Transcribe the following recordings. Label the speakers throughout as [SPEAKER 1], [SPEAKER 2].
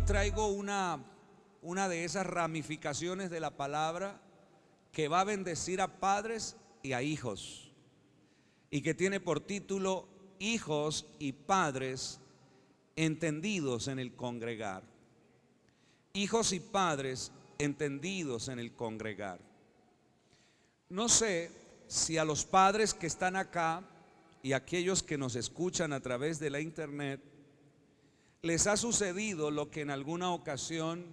[SPEAKER 1] traigo una de esas ramificaciones de la palabra que va a bendecir a padres y a hijos, y que tiene por título Hijos y padres entendidos en el congregar. Hijos y padres entendidos en el congregar. No sé si a los padres que están acá y a aquellos que nos escuchan a través de la internet les ha sucedido lo que en alguna ocasión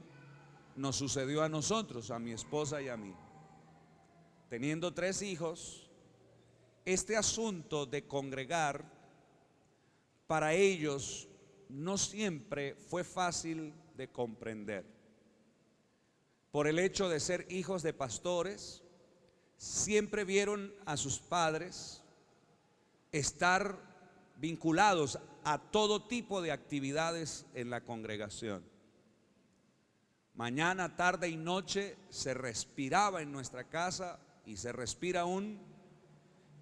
[SPEAKER 1] nos sucedió a nosotros, a mi esposa y a mí. Teniendo 3 hijos, este asunto de congregar para ellos no siempre fue fácil de comprender. Por el hecho de ser hijos de pastores, siempre vieron a sus padres estar vinculados a todo tipo de actividades en la congregación. Mañana, tarde y noche se respiraba en nuestra casa, y se respira aún,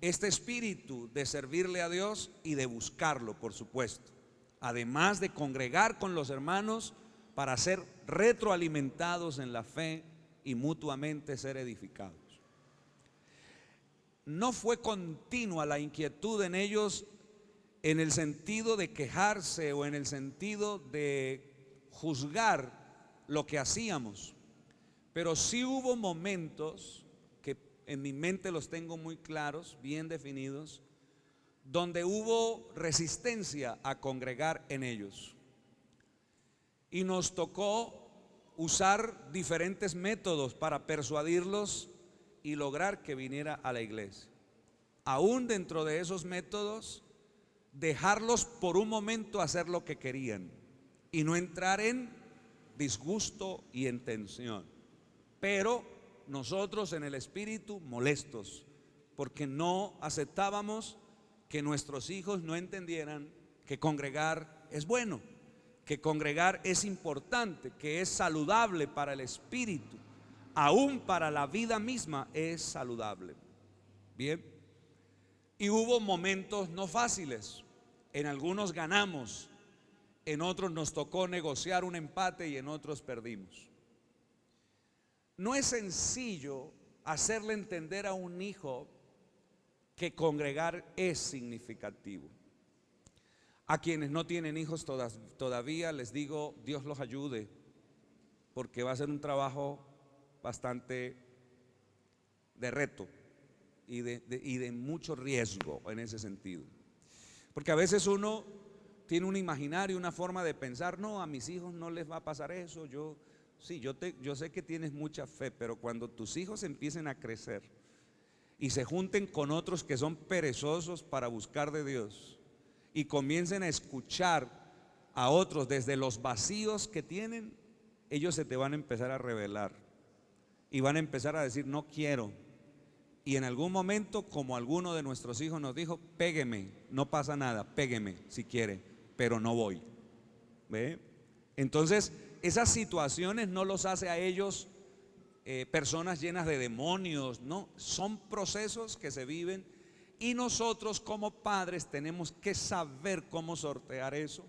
[SPEAKER 1] este espíritu de servirle a Dios y de buscarlo, por supuesto, además de congregar con los hermanos para ser retroalimentados en la fe y mutuamente ser edificados. No fue continua la inquietud en ellos en el sentido de quejarse o en el sentido de juzgar lo que hacíamos, pero sí hubo momentos que en mi mente los tengo muy claros, bien definidos, donde hubo resistencia a congregar en ellos, y nos tocó usar diferentes métodos para persuadirlos y lograr que viniera a la iglesia. Aún dentro de esos métodos, dejarlos por un momento hacer lo que querían y no entrar en disgusto y en tensión. Pero nosotros en el espíritu molestos, porque no aceptábamos que nuestros hijos no entendieran que congregar es bueno, que congregar es importante, que es saludable para el espíritu, aún para la vida misma es saludable. Bien, y hubo momentos no fáciles. En algunos ganamos, en otros nos tocó negociar un empate y en otros perdimos. No es sencillo hacerle entender a un hijo que congregar es significativo. A quienes no tienen hijos todavía les digo, Dios los ayude, porque va a ser un trabajo bastante de reto y de mucho riesgo en ese sentido. Porque a veces uno tiene un imaginario, una forma de pensar, no, a mis hijos no les va a pasar eso. Yo sé que tienes mucha fe, pero cuando tus hijos empiecen a crecer y se junten con otros que son perezosos para buscar de Dios y comiencen a escuchar a otros desde los vacíos que tienen, ellos se te van a empezar a rebelar y van a empezar a decir no quiero. Y en algún momento, como alguno de nuestros hijos nos dijo, pégueme, no pasa nada, pégueme si quiere, pero no voy. ¿Ve? Entonces esas situaciones no los hace a ellos personas llenas de demonios, no, son procesos que se viven, y nosotros como padres tenemos que saber cómo sortear eso.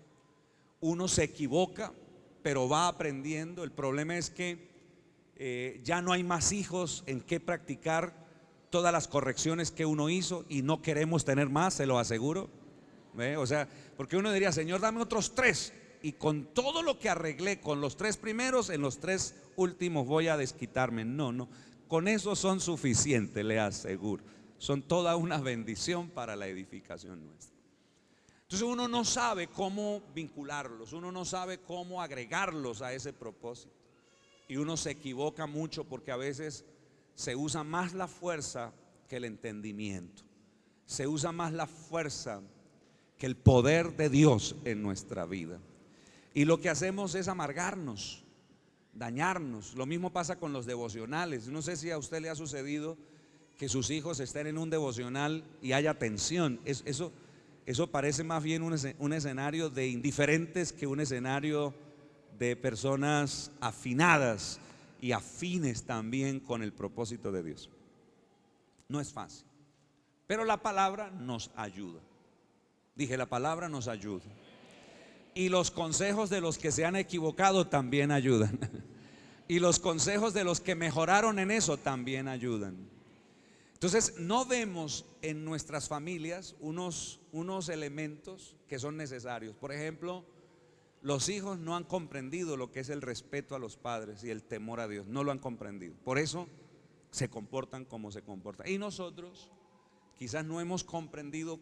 [SPEAKER 1] Uno se equivoca, pero va aprendiendo. El problema es que ya no hay más hijos en que practicar todas las correcciones que uno hizo, y no queremos tener más, se lo aseguro. ¿Ve? O sea, porque uno diría, Señor, dame otros 3, y con todo lo que arreglé con los 3 primeros, en los 3 últimos voy a desquitarme. No, con eso son suficientes, le aseguro. Son toda una bendición para la edificación nuestra. Entonces uno no sabe cómo vincularlos, uno no sabe cómo agregarlos a ese propósito, y uno se equivoca mucho porque a veces se usa más la fuerza que el entendimiento, se usa más la fuerza que el poder de Dios en nuestra vida, y lo que hacemos es amargarnos, dañarnos. Lo mismo pasa con los devocionales. No sé si a usted le ha sucedido que sus hijos estén en un devocional y haya tensión. Eso parece más bien un escenario de indiferentes que un escenario de personas afinadas y afines también con el propósito de Dios. No es fácil, pero la palabra nos ayuda. Dije, la palabra nos ayuda. Y los consejos de los que se han equivocado también ayudan. Y los consejos de los que mejoraron en eso también ayudan. Entonces, no vemos en nuestras familias unos elementos que son necesarios. Por ejemplo, los hijos no han comprendido lo que es el respeto a los padres y el temor a Dios. No lo han comprendido. Por eso se comportan como se comportan. Y nosotros quizás no hemos comprendido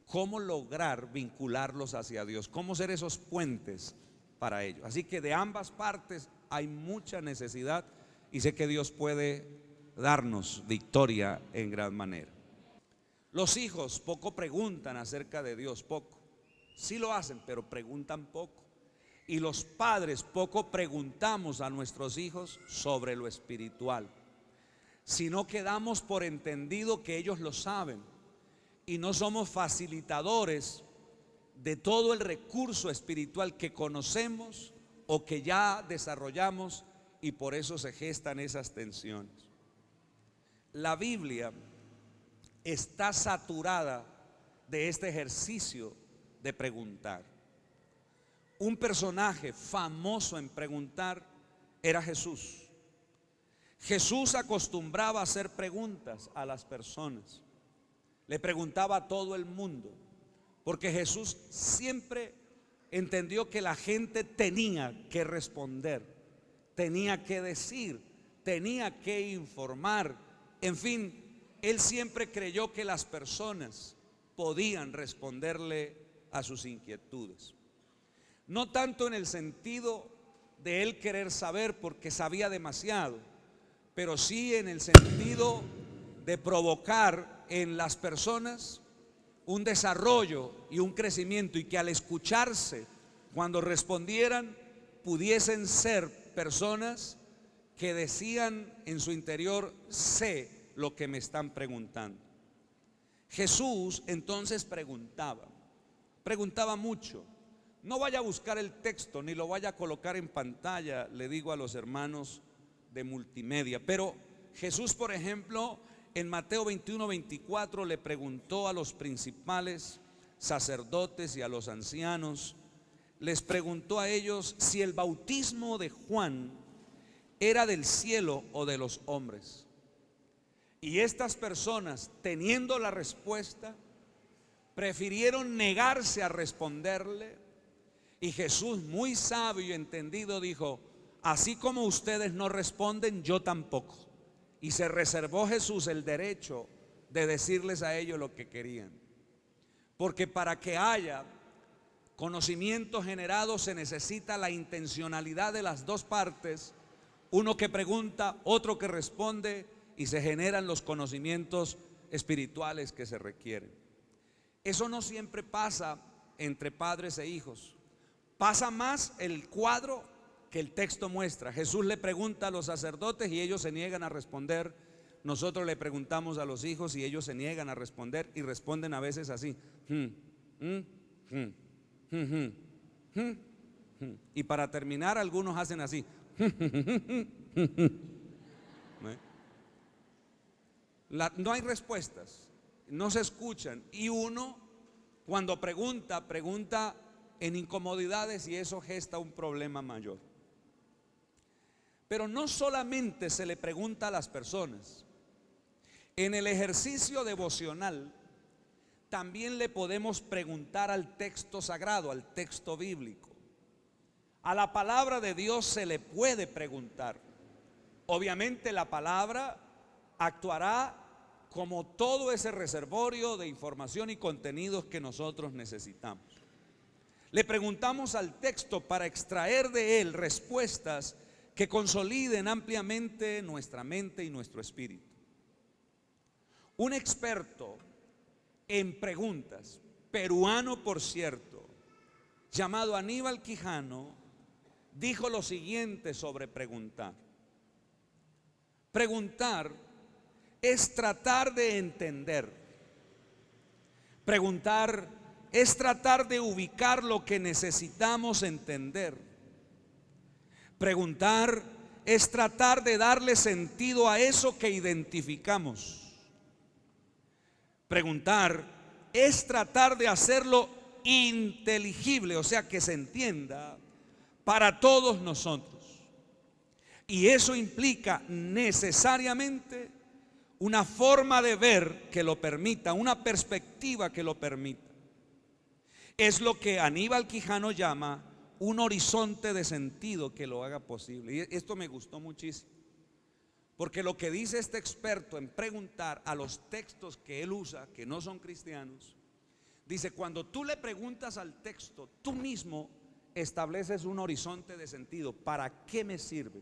[SPEAKER 1] cómo lograr vincularlos hacia Dios, cómo ser esos puentes para ellos. Así que de ambas partes hay mucha necesidad y sé que Dios puede darnos victoria en gran manera. Los hijos poco preguntan acerca de Dios, poco. Sí lo hacen, pero preguntan poco. Y los padres poco preguntamos a nuestros hijos sobre lo espiritual, sino que damos por entendido que ellos lo saben y no somos facilitadores de todo el recurso espiritual que conocemos o que ya desarrollamos, y por eso se gestan esas tensiones. La Biblia está saturada de este ejercicio de preguntar. Un personaje famoso en preguntar era Jesús. Jesús acostumbraba a hacer preguntas a las personas. Le preguntaba a todo el mundo, porque Jesús siempre entendió que la gente tenía que responder, tenía que decir, tenía que informar. En fin, él siempre creyó que las personas podían responderle a sus inquietudes. No tanto en el sentido de él querer saber porque sabía demasiado, pero sí en el sentido de provocar en las personas un desarrollo y un crecimiento, y que al escucharse, cuando respondieran, pudiesen ser personas que decían en su interior: sé lo que me están preguntando. Jesús entonces preguntaba mucho. No vaya a buscar el texto ni lo vaya a colocar en pantalla, le digo a los hermanos de multimedia, pero Jesús, por ejemplo, en Mateo 21:24 le preguntó a los principales sacerdotes y a los ancianos, les preguntó a ellos si el bautismo de Juan era del cielo o de los hombres. Y estas personas, teniendo la respuesta, prefirieron negarse a responderle. Y Jesús, muy sabio y entendido, dijo: así como ustedes no responden, yo tampoco. Y se reservó Jesús el derecho de decirles a ellos lo que querían. Porque para que haya conocimiento generado se necesita la intencionalidad de las dos partes, uno que pregunta, otro que responde, y se generan los conocimientos espirituales que se requieren. Eso no siempre pasa entre padres e hijos. Pasa más el cuadro que el texto muestra. Jesús le pregunta a los sacerdotes y ellos se niegan a responder. Nosotros le preguntamos a los hijos y ellos se niegan a responder, y responden a veces así. Y para terminar, algunos hacen así. No hay respuestas, no se escuchan, y uno cuando pregunta en incomodidades, y eso gesta un problema mayor. Pero no solamente se le pregunta a las personas. En el ejercicio devocional también le podemos preguntar al texto sagrado, al texto bíblico. A la palabra de Dios se le puede preguntar. Obviamente la palabra actuará como todo ese reservorio de información y contenidos que nosotros necesitamos. Le preguntamos al texto para extraer de él respuestas que consoliden ampliamente nuestra mente y nuestro espíritu. Un experto en preguntas, peruano por cierto, llamado Aníbal Quijano, dijo lo siguiente sobre preguntar. Preguntar es tratar de entender. Preguntar es tratar de ubicar lo que necesitamos entender. Preguntar es tratar de darle sentido a eso que identificamos. Preguntar es tratar de hacerlo inteligible, o sea, que se entienda para todos nosotros. Y eso implica necesariamente una forma de ver que lo permita, una perspectiva que lo permita. Es lo que Aníbal Quijano llama un horizonte de sentido que lo haga posible. Y esto me gustó muchísimo, porque lo que dice este experto en preguntar a los textos que él usa, que no son cristianos, dice: cuando tú le preguntas al texto, tú mismo estableces un horizonte de sentido. ¿Para qué me sirve?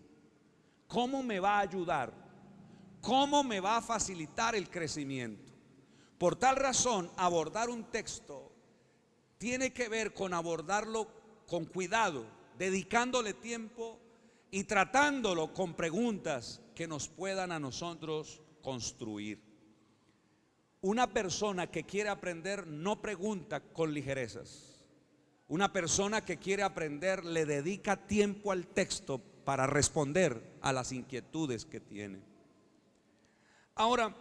[SPEAKER 1] ¿Cómo me va a ayudar? ¿Cómo me va a facilitar el crecimiento? Por tal razón, abordar un texto tiene que ver con abordarlo con cuidado, dedicándole tiempo y tratándolo con preguntas que nos puedan a nosotros construir. Una persona que quiere aprender no pregunta con ligerezas. Una persona que quiere aprender le dedica tiempo al texto para responder a las inquietudes que tiene. Ahora,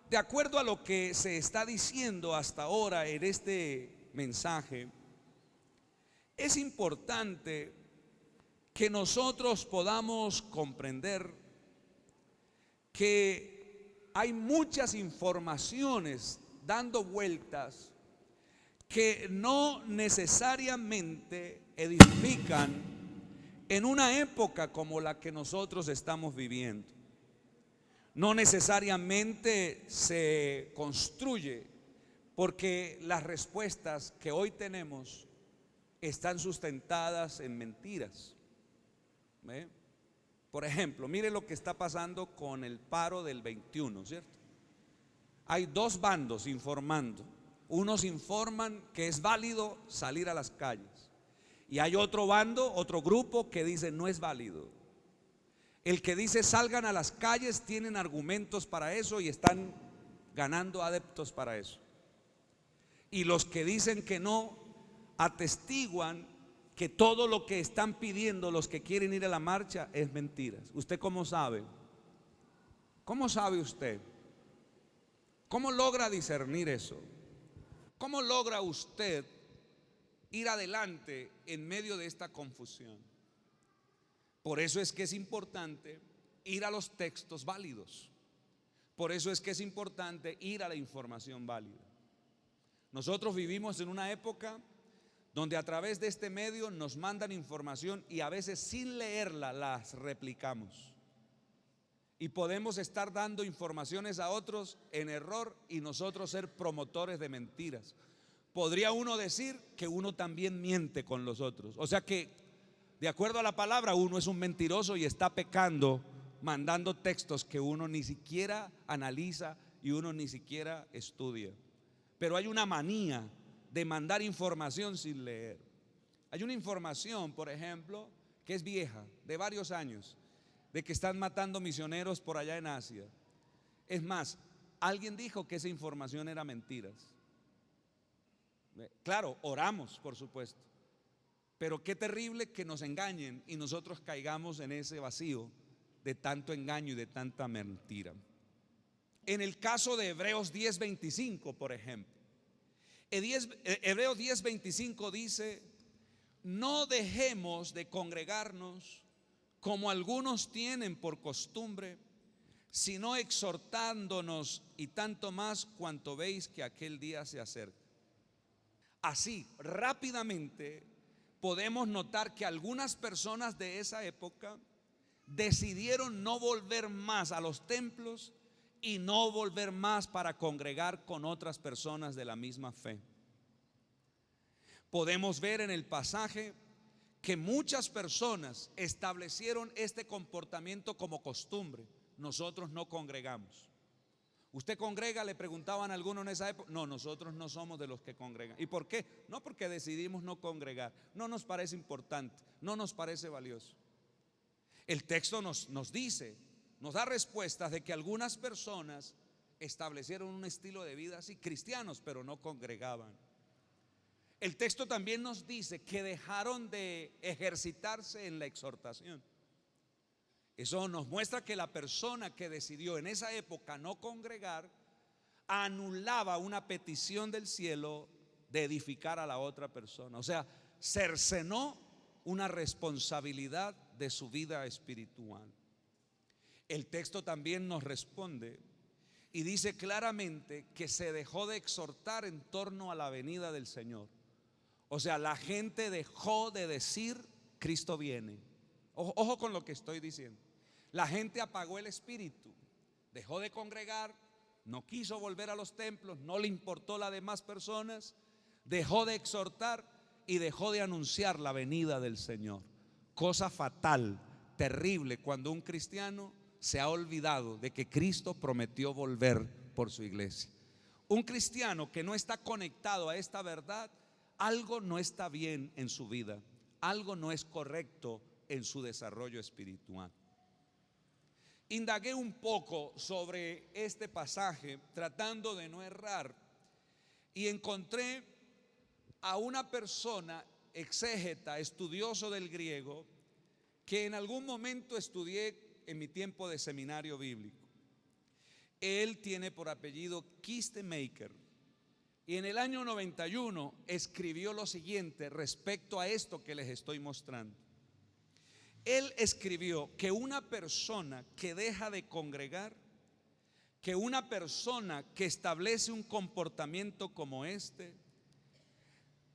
[SPEAKER 1] de acuerdo a lo que se está diciendo hasta ahora en este mensaje, es importante que nosotros podamos comprender que hay muchas informaciones dando vueltas que no necesariamente edifican en una época como la que nosotros estamos viviendo. No necesariamente se construye, porque las respuestas que hoy tenemos están sustentadas en mentiras. ¿Ve? Por ejemplo, mire lo que está pasando con el paro del 21, ¿cierto? Hay dos bandos informando. Unos informan que es válido salir a las calles, y hay otro bando, otro grupo que dice no es válido. El que dice salgan a las calles tienen argumentos para eso y están ganando adeptos para eso. Y los que dicen que no atestiguan que todo lo que están pidiendo los que quieren ir a la marcha es mentiras. ¿Usted cómo sabe? ¿Cómo sabe usted? ¿Cómo logra discernir eso? ¿Cómo logra usted ir adelante en medio de esta confusión? Por eso es que es importante ir a los textos válidos. Por eso es que es importante ir a la información válida. Nosotros vivimos en una época donde a través de este medio nos mandan información y a veces sin leerla las replicamos. Y podemos estar dando informaciones a otros en error y nosotros ser promotores de mentiras. Podría uno decir que uno también miente con los otros. O sea que, de acuerdo a la palabra, uno es un mentiroso y está pecando, mandando textos que uno ni siquiera analiza y uno ni siquiera estudia. Pero hay una manía de mandar información sin leer. Hay una información, por ejemplo, que es vieja, de varios años, de que están matando misioneros por allá en Asia. Es más, alguien dijo que esa información era mentiras. Claro, oramos, por supuesto, pero qué terrible que nos engañen y nosotros caigamos en ese vacío de tanto engaño y de tanta mentira. En el caso de Hebreos 10:25, por ejemplo, Hebreos 10:25 dice: no dejemos de congregarnos como algunos tienen por costumbre, sino exhortándonos, y tanto más cuanto veis que aquel día se acerca. Así, rápidamente podemos notar que algunas personas de esa época decidieron no volver más a los templos y no volver más para congregar con otras personas de la misma fe. Podemos ver en el pasaje que muchas personas establecieron este comportamiento como costumbre. Nosotros no congregamos. ¿Usted congrega? Le preguntaban a algunos en esa época. No, nosotros no somos de los que congregan. ¿Y por qué? No, porque decidimos no congregar. No nos parece importante, no nos parece valioso. El texto nos dice, nos da respuestas de que algunas personas establecieron un estilo de vida así, cristianos, pero no congregaban. El texto también nos dice que dejaron de ejercitarse en la exhortación. Eso nos muestra que la persona que decidió en esa época no congregar anulaba una petición del cielo de edificar a la otra persona. O sea, cercenó una responsabilidad de su vida espiritual. El texto también nos responde y dice claramente que se dejó de exhortar en torno a la venida del Señor. O sea, la gente dejó de decir Cristo viene. Ojo con lo que estoy diciendo. La gente apagó el espíritu, dejó de congregar, no quiso volver a los templos, no le importó las demás personas, dejó de exhortar y dejó de anunciar la venida del Señor. Cosa fatal, terrible, cuando un cristiano se ha olvidado de que Cristo prometió volver por su iglesia. Un cristiano que no está conectado a esta verdad, algo no está bien en su vida, algo no es correcto en su desarrollo espiritual. Indagué un poco sobre este pasaje tratando de no errar y encontré a una persona exégeta, estudioso del griego, que en algún momento estudié en mi tiempo de seminario bíblico. Él tiene por apellido Kistemaker y en el año 91 escribió lo siguiente respecto a esto que les estoy mostrando. Él escribió que una persona que deja de congregar, que una persona que establece un comportamiento como este,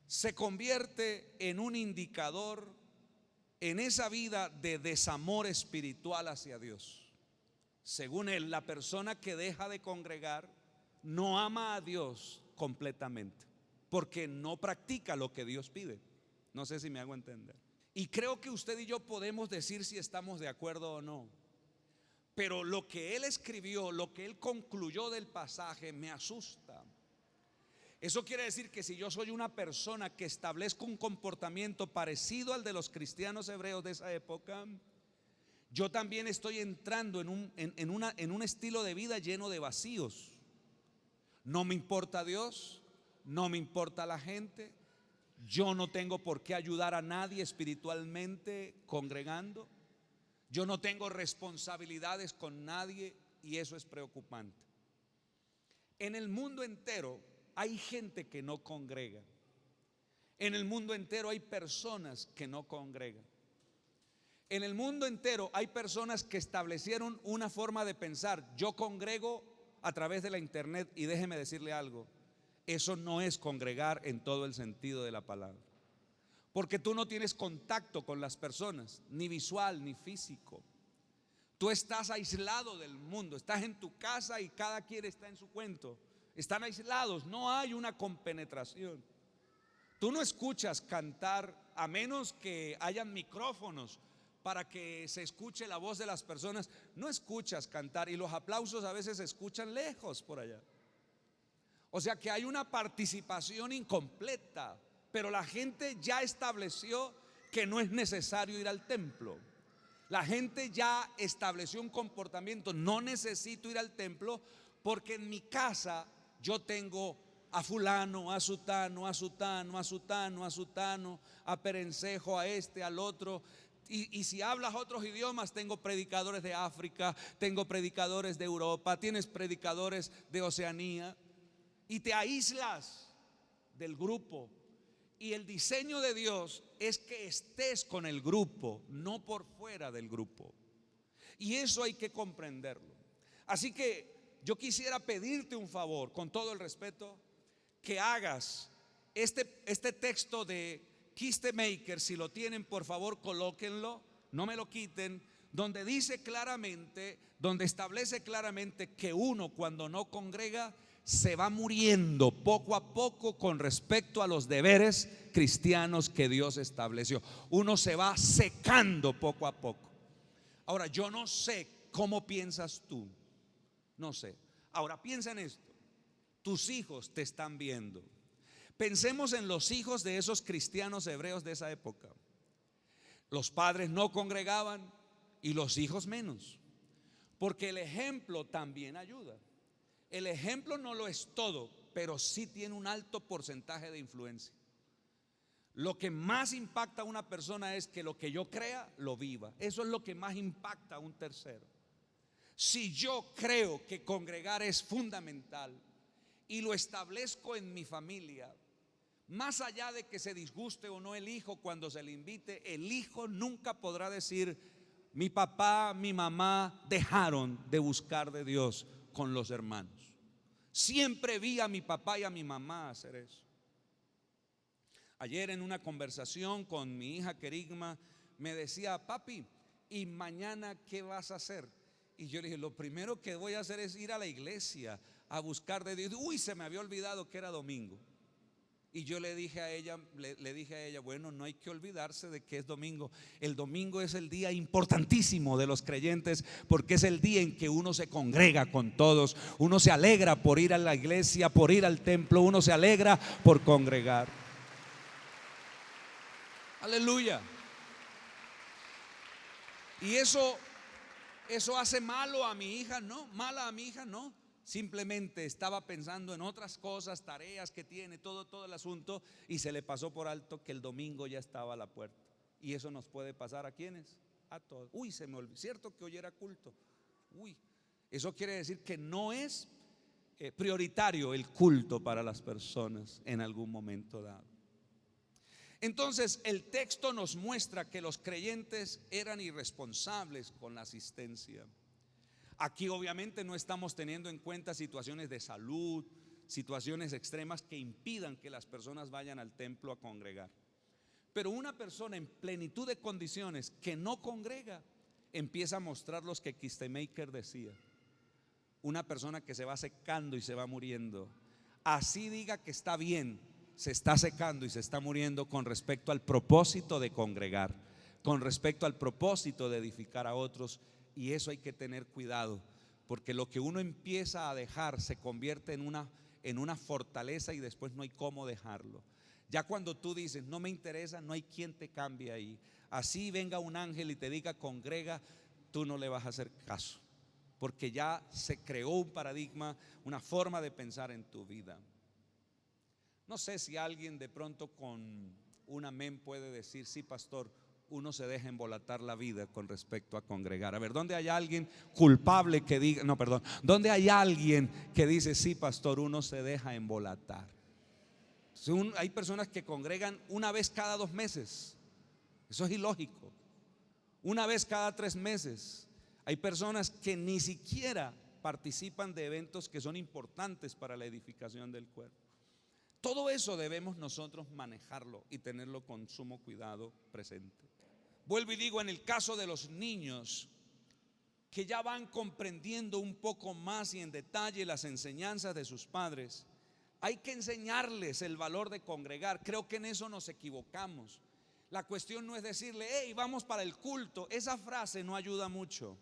[SPEAKER 1] se convierte en un indicador en esa vida de desamor espiritual hacia Dios. Según él, la persona que deja de congregar no ama a Dios completamente, porque no practica lo que Dios pide. No sé si me hago entender. Y creo que usted y yo podemos decir si estamos de acuerdo o no. Pero lo que él escribió, lo que él concluyó del pasaje me asusta. Eso quiere decir que si yo soy una persona que establezco un comportamiento parecido al de los cristianos hebreos de esa época, yo también estoy entrando en un estilo de vida lleno de vacíos. No me importa Dios, no me importa la gente. Yo no tengo por qué ayudar a nadie espiritualmente congregando. Yo no tengo responsabilidades con nadie y eso es preocupante. En el mundo entero hay gente que no congrega. En el mundo entero hay personas que no congregan. En el mundo entero hay personas que establecieron una forma de pensar. Yo congrego a través de la internet y déjeme decirle algo. Eso no es congregar en todo el sentido de la palabra. Porque tú no tienes contacto con las personas, ni visual ni físico. Tú estás aislado del mundo, estás en tu casa y cada quien está en su cuento. Están aislados, no hay una compenetración. Tú no escuchas cantar a menos que hayan micrófonos para que se escuche la voz de las personas. No escuchas cantar y los aplausos a veces se escuchan lejos por allá. O sea que hay una participación incompleta, pero la gente ya estableció que no es necesario ir al templo. La gente ya estableció un comportamiento, no necesito ir al templo porque en mi casa yo tengo a fulano, a sutano, a sutano, a sutano, a sutano, a perencejo, a este, al otro. Y si hablas otros idiomas, tengo predicadores de África, tengo predicadores de Europa, tienes predicadores de Oceanía. Y te aíslas del grupo. Y el diseño de Dios es que estés con el grupo, no por fuera del grupo. Y eso hay que comprenderlo. Así que yo quisiera pedirte un favor, con todo el respeto, que hagas este texto de Kistemaker. Si lo tienen, por favor, colóquenlo, no me lo quiten, donde dice claramente, donde establece claramente que uno cuando no congrega se va muriendo poco a poco con respecto a los deberes cristianos que Dios estableció. Uno se va secando poco a poco. Ahora, yo no sé cómo piensas tú, no sé. Ahora, piensa en esto. Tus hijos te están viendo. Pensemos en los hijos de esos cristianos hebreos de esa época. Los padres no congregaban y los hijos menos, porque el ejemplo también ayuda. El ejemplo no lo es todo, pero sí tiene un alto porcentaje de influencia. Lo que más impacta a una persona es que lo que yo crea, lo viva. Eso es lo que más impacta a un tercero. Si yo creo que congregar es fundamental y lo establezco en mi familia, Más allá de que se disguste o no el hijo cuando se le invite, el hijo nunca podrá decir: mi papá, mi mamá dejaron de buscar de Dios con los hermanos. Siempre vi a mi papá y a mi mamá hacer eso. Ayer en una conversación con mi hija Kerigma me decía: papi, ¿y mañana qué vas a hacer? Y yo le dije: lo primero que voy a hacer es ir a la iglesia a buscar de Dios. Uy, se me había olvidado que era domingo. Y yo le dije a ella, bueno, no hay que olvidarse de que es domingo. El domingo es el día importantísimo de los creyentes, porque es el día en que uno se congrega con todos. Uno se alegra por ir a la iglesia, por ir al templo. Uno se alegra por congregar. Aleluya. Y eso hace malo a mi hija, no, mala a mi hija, no. Simplemente estaba pensando en otras cosas, tareas que tiene, todo el asunto, y se le pasó por alto que el domingo ya estaba a la puerta. Y eso nos puede pasar ¿a quiénes? A todos. Uy, se me olvidó, cierto que hoy era culto. Uy, eso quiere decir que no es prioritario el culto para las personas en algún momento dado. Entonces el texto nos muestra que los creyentes eran irresponsables con la asistencia. Aquí obviamente no estamos teniendo en cuenta situaciones de salud, situaciones extremas que impidan que las personas vayan al templo a congregar. Pero una persona en plenitud de condiciones que no congrega empieza a mostrar los que Kistemaker decía: una persona que se va secando y se va muriendo. Así diga que está bien, se está secando y se está muriendo con respecto al propósito de congregar, con respecto al propósito de edificar a otros. Y eso hay que tener cuidado, porque lo que uno empieza a dejar se convierte en una fortaleza y después no hay cómo dejarlo. Ya cuando tú dices: no me interesa, no hay quien te cambie ahí. Así venga un ángel y te diga congrega, tú no le vas a hacer caso, porque ya se creó un paradigma, una forma de pensar en tu vida. No sé si alguien de pronto con un amén puede decir: sí, pastor, uno se deja embolatar la vida con respecto a congregar. A ver, ¿dónde hay alguien culpable que diga, no, perdón, ¿dónde hay alguien que dice: sí, pastor, uno se deja embolatar? Hay personas que congregan una vez cada 2 meses. Eso es ilógico. Una vez cada 3 meses. Hay personas que ni siquiera participan de eventos que son importantes para la edificación del cuerpo. Todo eso debemos nosotros manejarlo y tenerlo con sumo cuidado presente. Vuelvo y digo, en el caso de los niños que ya van comprendiendo un poco más y en detalle las enseñanzas de sus padres, hay que enseñarles el valor de congregar. Creo que en eso nos equivocamos. La cuestión no es decirle: hey, vamos para el culto. Esa frase no ayuda mucho.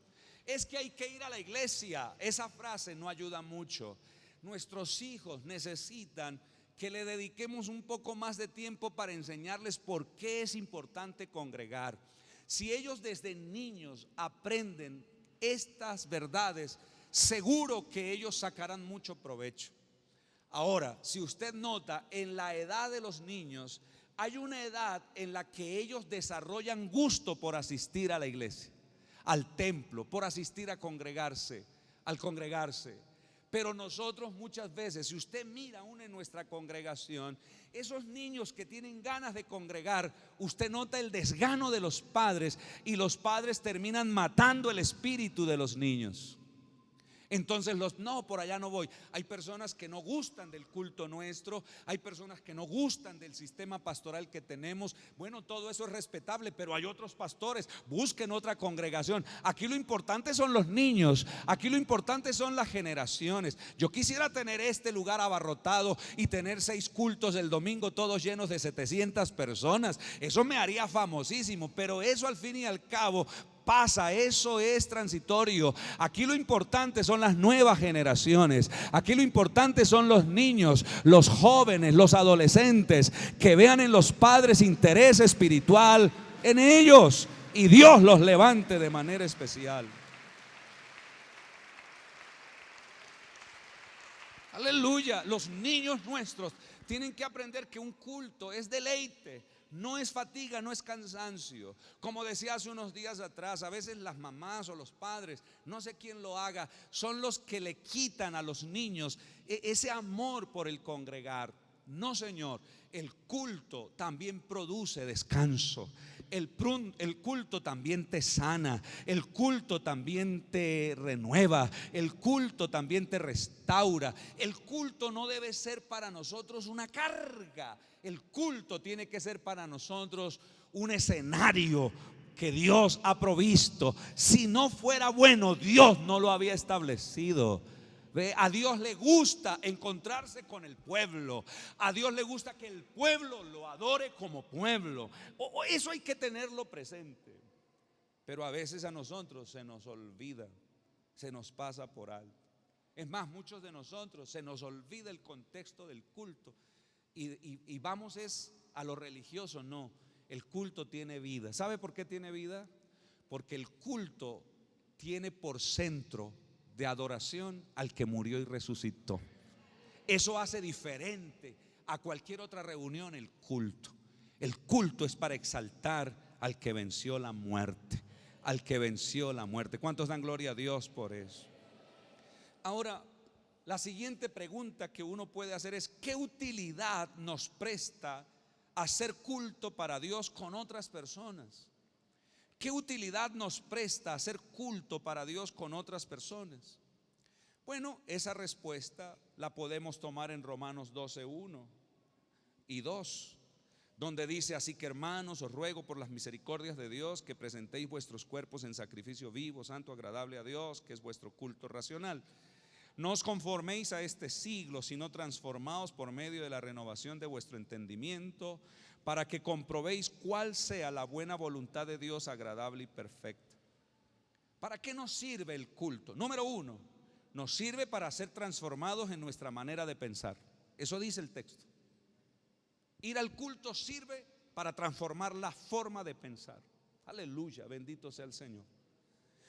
[SPEAKER 1] Es que hay que ir a la iglesia. Esa frase no ayuda mucho. Nuestros hijos necesitan que le dediquemos un poco más de tiempo para enseñarles por qué es importante congregar. Si ellos desde niños aprenden estas verdades, seguro que ellos sacarán mucho provecho. Ahora, si usted nota, en la edad de los niños hay una edad en la que ellos desarrollan gusto por asistir a la iglesia, al templo, por asistir a congregarse, al congregarse. Pero nosotros muchas veces, si usted mira aún en nuestra congregación, esos niños que tienen ganas de congregar, usted nota el desgano de los padres, y los padres terminan matando el espíritu de los niños. Entonces no, por allá no voy. Hay personas que no gustan del culto nuestro, hay personas que no gustan del sistema pastoral que tenemos. Bueno, todo eso es respetable, pero hay otros pastores, busquen otra congregación. Aquí lo importante son los niños, aquí lo importante son las generaciones. Yo quisiera tener este lugar abarrotado y tener 6 cultos el domingo, todos llenos de 700 personas. Eso me haría famosísimo, pero eso al fin y al cabo pasa, eso es transitorio. Aquí lo importante son las nuevas generaciones. Aquí lo importante son los niños, los jóvenes, los adolescentes, que vean en los padres interés espiritual en ellos y Dios los levante de manera especial. Aleluya. Los niños nuestros tienen que aprender que un culto es deleite, no es fatiga, no es cansancio. Como decía hace unos días atrás, a veces las mamás o los padres, no sé quién lo haga, son los que le quitan a los niños ese amor por el congregar. No, señor, el culto también produce descanso. El culto también te sana, el culto también te renueva, el culto también te restaura. El culto no debe ser para nosotros una carga, el culto tiene que ser para nosotros un escenario que Dios ha provisto. Si no fuera bueno, Dios no lo había establecido. A Dios le gusta encontrarse con el pueblo. A Dios le gusta que el pueblo lo adore como pueblo. Eso hay que tenerlo presente. Pero a veces a nosotros se nos olvida, se nos pasa por alto. Es más, muchos de nosotros se nos olvida el contexto del culto y vamos es a lo religioso. No, el culto tiene vida. ¿Sabe por qué tiene vida? Porque el culto tiene por centro de adoración al que murió y resucitó. Eso hace diferente a cualquier otra reunión el culto. El culto es para exaltar al que venció la muerte, al que venció la muerte. ¿Cuántos dan gloria a Dios por eso? Ahora, la siguiente pregunta que uno puede hacer es: ¿qué utilidad nos presta hacer culto para Dios con otras personas? ¿Qué utilidad nos presta hacer culto para Dios con otras personas? Bueno, esa respuesta la podemos tomar en Romanos 12:1 y 2, donde dice: así que, hermanos, os ruego por las misericordias de Dios que presentéis vuestros cuerpos en sacrificio vivo, santo, agradable a Dios, que es vuestro culto racional. No os conforméis a este siglo, sino transformaos por medio de la renovación de vuestro entendimiento, para que comprobéis cuál sea la buena voluntad de Dios, agradable y perfecta. ¿Para qué nos sirve el culto? Número uno, nos sirve para ser transformados en nuestra manera de pensar. Eso dice el texto. Ir al culto sirve para transformar la forma de pensar. Aleluya, bendito sea el Señor.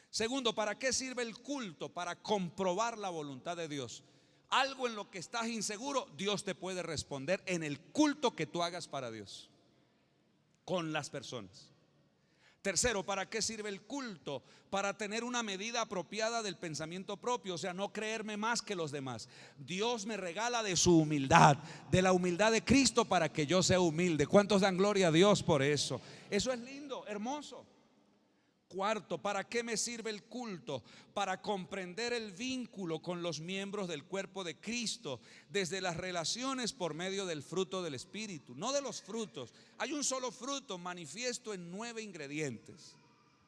[SPEAKER 1] Segundo, ¿para qué sirve el culto? Para comprobar la voluntad de Dios. Algo en lo que estás inseguro, Dios te puede responder en el culto que tú hagas para Dios, con las personas. Tercero, ¿para qué sirve el culto? Para tener una medida apropiada del pensamiento propio, o sea, no creerme más que los demás. Dios me regala de su humildad, de la humildad de Cristo, para que yo sea humilde. ¿Cuántos dan gloria a Dios por eso? Eso es lindo, hermoso. Cuarto, ¿para qué me sirve el culto? Para comprender el vínculo con los miembros del cuerpo de Cristo, desde las relaciones por medio del fruto del Espíritu, no de los frutos. Hay un solo fruto manifiesto en 9 ingredientes.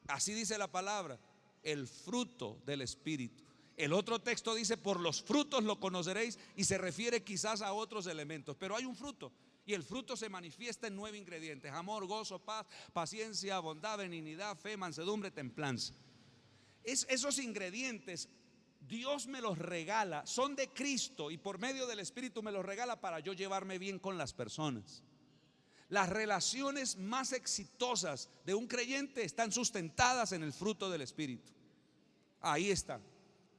[SPEAKER 1] Así dice la palabra, el fruto del Espíritu. El otro texto dice: por los frutos lo conoceréis, y se refiere quizás a otros elementos, pero hay un fruto. Y el fruto se manifiesta en 9 ingredientes: amor, gozo, paz, paciencia, bondad, benignidad, fe, mansedumbre, templanza. Esos ingredientes Dios me los regala, son de Cristo, y por medio del Espíritu me los regala para yo llevarme bien con las personas. Las relaciones más exitosas de un creyente están sustentadas en el fruto del Espíritu. Ahí está.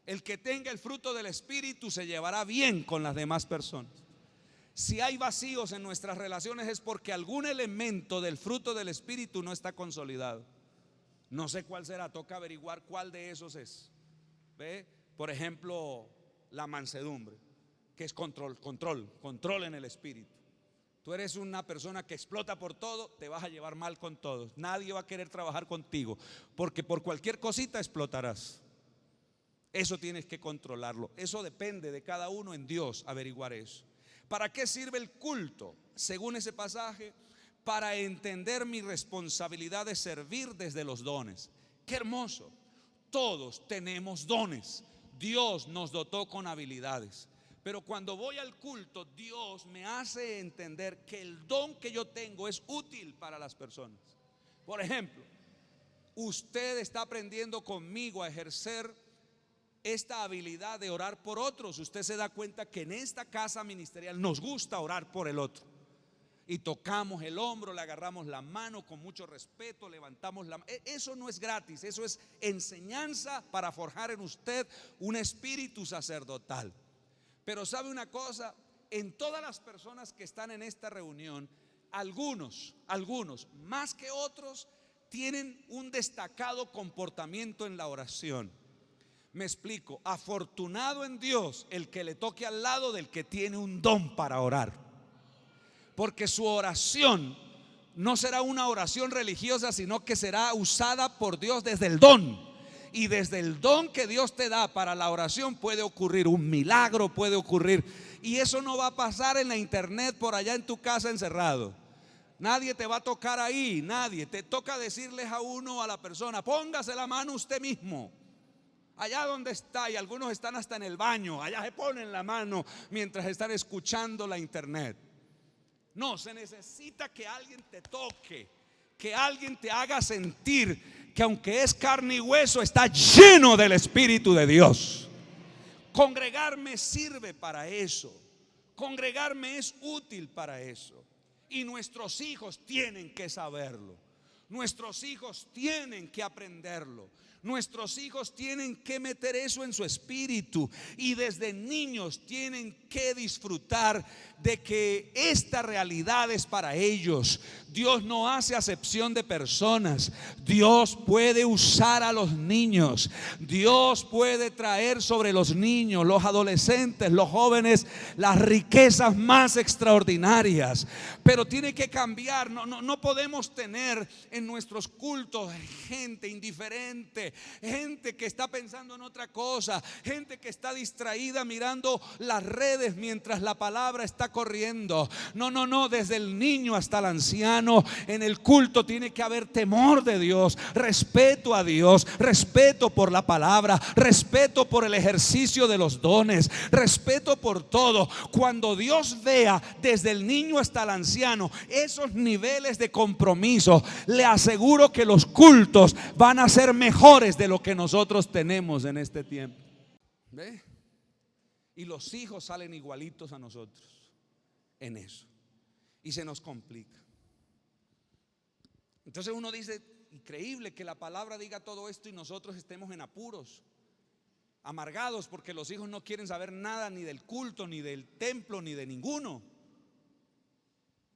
[SPEAKER 1] El que tenga el fruto del Espíritu se llevará bien con las demás personas. Si hay vacíos en nuestras relaciones es porque algún elemento del fruto del Espíritu no está consolidado. No sé cuál será, toca averiguar cuál de esos es. ¿Ve? Por ejemplo, la mansedumbre, que es control en el espíritu. Tú eres una persona que explota por todo, te vas a llevar mal con todos. Nadie va a querer trabajar contigo, porque por cualquier cosita explotarás. Eso tienes que controlarlo. Eso depende de cada uno en Dios, averiguar eso. ¿Para qué sirve el culto? Según ese pasaje, para entender mi responsabilidad de servir desde los dones. Qué hermoso. Todos tenemos dones. Dios nos dotó con habilidades. Pero cuando voy al culto, Dios me hace entender que el don que yo tengo es útil para las personas. Por ejemplo, usted está aprendiendo conmigo a ejercer esta habilidad de orar por otros. Usted se da cuenta que en esta casa ministerial nos gusta orar por el otro. Y tocamos el hombro, le agarramos la mano con mucho respeto, levantamos la mano. Eso no es gratis, eso es enseñanza para forjar en usted un espíritu sacerdotal. Pero ¿sabe una cosa? En todas las personas que están en esta reunión, algunos, más que otros, tienen un destacado comportamiento en la oración. Me explico. Afortunado en Dios el que le toque al lado del que tiene un don para orar. porque su oración no será una oración religiosa, sino que será usada por Dios desde el don. Y desde el don que Dios te da para la oración puede ocurrir un milagro, puede ocurrir. Y eso no va a pasar en la internet por allá en tu casa encerrado. Nadie te va a tocar ahí, nadie. Te toca decirles a uno, a la persona, póngase la mano usted mismo. Allá donde está, y algunos están hasta en el baño, allá se ponen la mano mientras están escuchando la internet. No, se necesita que alguien te toque, que alguien te haga sentir que aunque es carne y hueso, está lleno del Espíritu de Dios. Congregarme sirve para eso. Congregarme es útil para eso. Y nuestros hijos tienen que saberlo. Nuestros hijos tienen que aprenderlo. Nuestros hijos tienen que meter eso en su espíritu. Y desde niños tienen que disfrutar de que esta realidad es para ellos. Dios no hace acepción de personas. Dios puede usar a los niños. Dios puede traer sobre los niños, los adolescentes, los jóvenes, las riquezas más extraordinarias. Pero tiene que cambiar. No podemos tener en nuestros cultos gente indiferente, gente que está pensando en otra cosa, gente que está distraída mirando las redes mientras la palabra está corriendo. No, desde el niño hasta el anciano en el culto tiene que haber temor de Dios, respeto a Dios, respeto por la palabra, respeto por el ejercicio de los dones, respeto por todo. Cuando Dios vea desde el niño hasta el anciano esos niveles de compromiso, le aseguro que los cultos van a ser mejores de lo que nosotros tenemos en este tiempo. ¿Ve? Y los hijos salen igualitos a nosotros en eso. Y se nos complica. Entonces uno dice, increíble que la palabra diga todo esto y nosotros estemos en apuros, amargados porque los hijos no quieren saber nada ni del culto, ni del templo, ni de ninguno.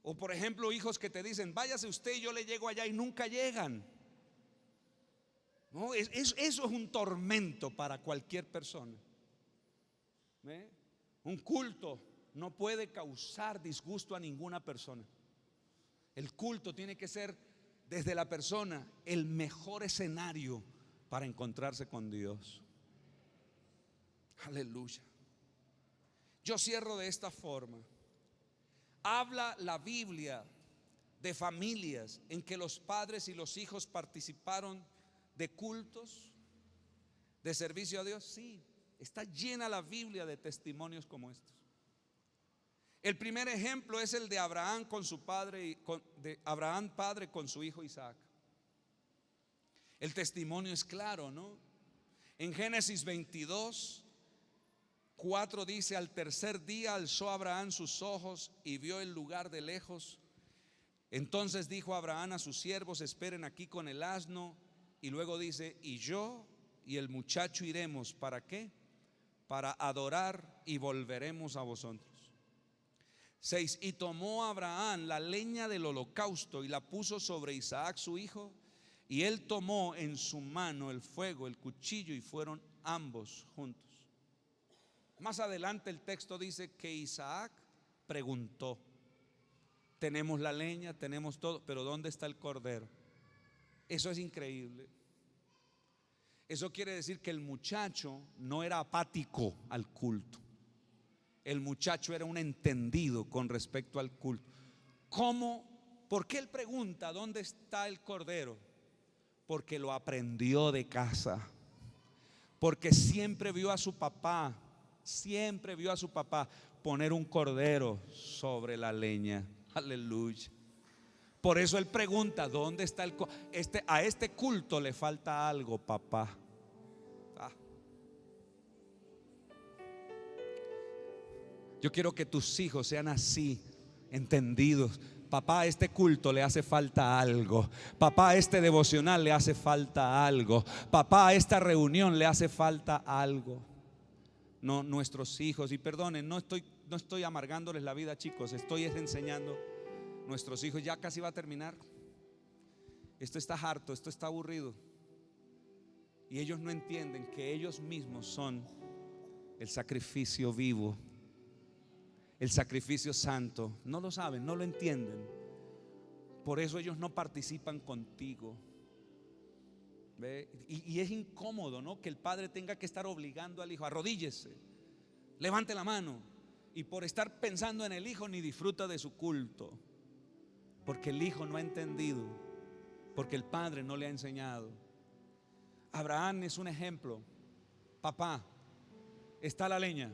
[SPEAKER 1] O por ejemplo, hijos que te dicen, váyase usted y yo le llego allá, y nunca llegan. No, eso es un tormento para cualquier persona. ¿Ve? Un culto no puede causar disgusto a ninguna persona. El culto tiene que ser desde la persona el mejor escenario para encontrarse con Dios. Aleluya. Yo cierro de esta forma. Habla la Biblia de familias en que los padres y los hijos participaron de cultos, de servicio a Dios. Sí, está llena la Biblia de testimonios como estos. El primer ejemplo es el de Abraham con su padre, de Abraham padre con su hijo Isaac. El testimonio es claro, ¿no? En Génesis 22:4 dice: al tercer día alzó Abraham sus ojos y vio el lugar de lejos. Entonces dijo Abraham a sus siervos: esperen aquí con el asno. Y luego dice: y yo y el muchacho iremos. ¿Para qué? Para adorar y volveremos a vosotros. 6. Y tomó Abraham la leña del holocausto y la puso sobre Isaac su hijo, y él tomó en su mano el fuego, el cuchillo, y fueron ambos juntos. Más adelante el texto dice que Isaac preguntó: tenemos la leña, tenemos todo, pero ¿dónde está el cordero? Eso es increíble. Eso quiere decir que el muchacho no era apático al culto. El muchacho era un entendido con respecto al culto. ¿Cómo? ¿Por qué él pregunta dónde está el cordero? Porque lo aprendió de casa. Porque siempre vio a su papá poner un cordero sobre la leña. Aleluya. Por eso él pregunta: ¿dónde está el cordero? A este culto le falta algo, papá. Yo quiero que tus hijos sean así, entendidos. Papá, a este culto le hace falta algo. Papá, a este devocional le hace falta algo. Papá, a esta reunión le hace falta algo. No, nuestros hijos, y perdonen, no estoy amargándoles la vida, chicos. Estoy enseñando. Nuestros hijos, ya casi va a terminar. Esto está harto, esto está aburrido. Y ellos no entienden que ellos mismos son el sacrificio vivo. el sacrificio santo. No lo saben, no lo entienden. Por eso ellos no participan contigo. ¿Ve? Y es incómodo, ¿no? Que el padre tenga que estar obligando al hijo: arrodíllese, levante la mano. Y por estar pensando en el hijo ni disfruta de su culto, porque el hijo no ha entendido, porque el padre no le ha enseñado. Abraham es un ejemplo. Papá, está la leña,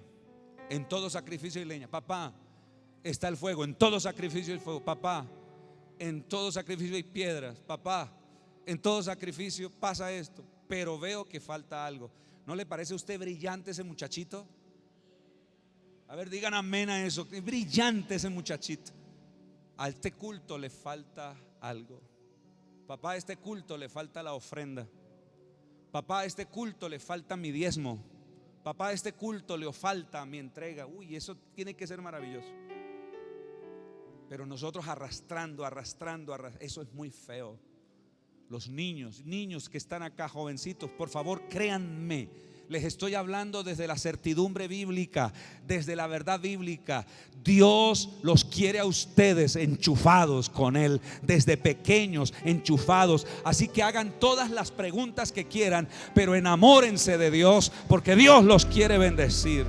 [SPEAKER 1] en todo sacrificio hay leña. Papá, está el fuego, en todo sacrificio hay fuego. Papá, en todo sacrificio hay piedras. Papá, en todo sacrificio pasa esto, pero veo que falta algo. ¿No le parece a usted brillante ese muchachito? A ver, digan amén a eso. Es brillante ese muchachito. A este culto le falta algo. Papá, a este culto le falta la ofrenda. Papá, a este culto le falta mi diezmo. Papá, a este culto le falta mi entrega. Uy, eso tiene que ser maravilloso. Pero nosotros arrastrando, eso es muy feo. Los niños que están acá, jovencitos, por favor, créanme, les estoy hablando desde la certidumbre bíblica, desde la verdad bíblica. Dios los quiere a ustedes enchufados con Él, desde pequeños enchufados. Así que hagan todas las preguntas que quieran, pero enamórense de Dios, porque Dios los quiere bendecir.